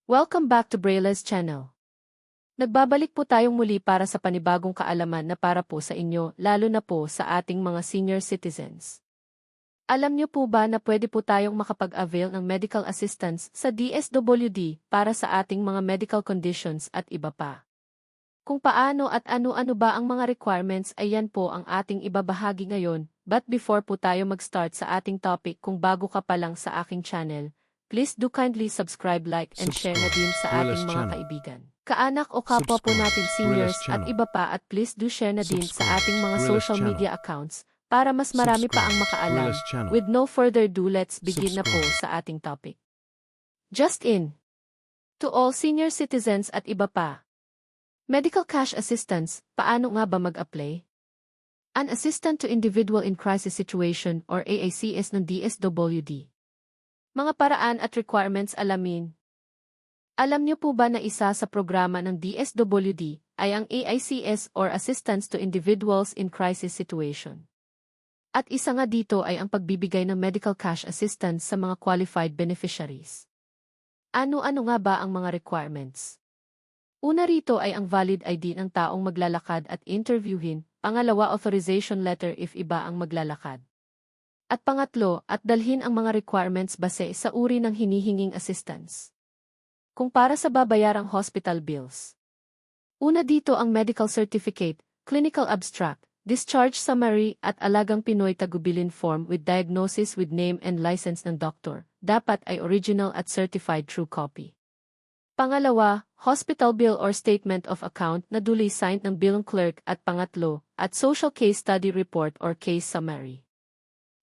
Welcome back to Braille's channel. Nagbabalik po tayong muli para sa panibagong kaalaman na para po sa inyo, lalo na po sa ating mga senior citizens. Alam niyo po ba na pwede po tayong makapag-avail ng medical assistance sa DSWD para sa ating mga medical conditions at iba pa? Kung paano at ano-ano ba ang mga requirements ay yan po ang ating ibabahagi ngayon, but before po tayo mag-start sa ating topic, kung bago ka pa lang sa aking channel, please do kindly subscribe, like, and share na din sa ating mga kaibigan, kaanak o kapwa po natin seniors at iba pa, at please do share na din sa ating mga social media accounts para mas marami pa ang makaalam. With no further ado, let's begin na po sa ating topic. Just in. To all senior citizens at iba pa. Medical Cash Assistance, paano nga ba mag-apply? An Assistant to Individual in Crisis Situation or AICS ng DSWD. Mga paraan at requirements alamin. Alam niyo po ba na isa sa programa ng DSWD ay ang AICS or Assistance to Individuals in Crisis Situation? At isa nga dito ay ang pagbibigay ng medical cash assistance sa mga qualified beneficiaries. Ano-ano nga ba ang mga requirements? Una rito ay ang valid ID ng taong maglalakad at interviewin, pangalawa authorization letter if iba ang maglalakad. At pangatlo, at dalhin ang mga requirements base sa uri ng hinihinging assistance. Kung para sa babayarang hospital bills. Una dito ang medical certificate, clinical abstract, discharge summary at alagang Pinoy tagubilin form with diagnosis with name and license ng doktor, dapat ay original at certified true copy. Pangalawa, hospital bill or statement of account na duly signed ng billing clerk, at pangatlo, at social case study report or case summary.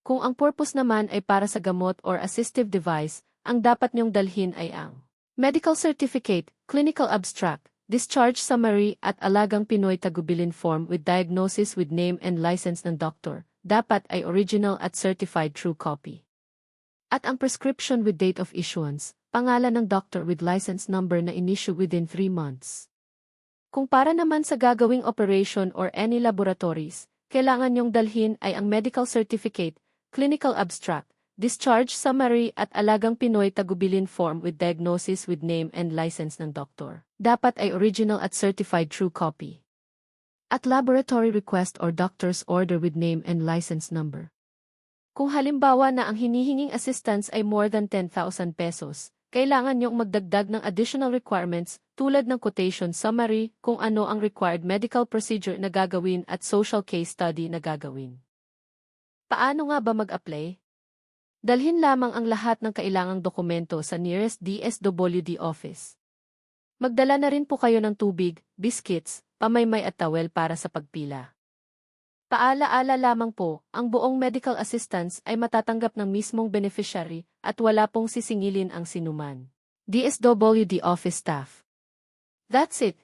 Kung ang purpose naman ay para sa gamot or assistive device, ang dapat niyong dalhin ay ang medical certificate, clinical abstract, discharge summary at alagang Pinoy tagubilin form with diagnosis with name and license ng doktor, dapat ay original at certified true copy. At ang prescription with date of issuance, pangalan ng doctor with license number na in-issue within 3 months. Kung para naman sa gagawing operation or any laboratories, kailangan niyong dalhin ay ang medical certificate, clinical abstract, discharge summary at alagang Pinoy tagubilin form with diagnosis with name and license ng doktor. Dapat ay original at certified true copy. At laboratory request or doctor's order with name and license number. Kung halimbawa na ang hinihinging assistance ay more than 10,000 pesos, kailangan niyong magdagdag ng additional requirements tulad ng quotation summary, kung ano ang required medical procedure na gagawin at social case study na gagawin. Paano nga ba mag-apply? Dalhin lamang ang lahat ng kailangang dokumento sa nearest DSWD office. Magdala na rin po kayo ng tubig, biscuits, pamaymay at towel para sa pagpila. Paala-ala lamang po, ang buong medical assistance ay matatanggap ng mismong beneficiary at wala pong sisingilin ang sinuman. DSWD office staff. That's it.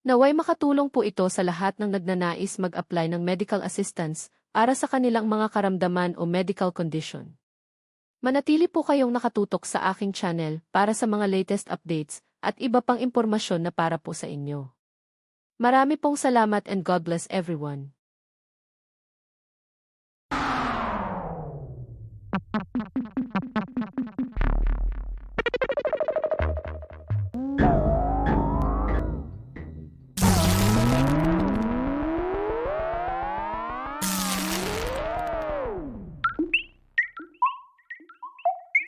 Naway makatulong po ito sa lahat ng nagnanais mag-apply ng medical assistance para sa kanilang mga karamdaman o medical condition. Manatili po kayong nakatutok sa aking channel para sa mga latest updates at iba pang impormasyon na para po sa inyo. Marami pong salamat and God bless everyone.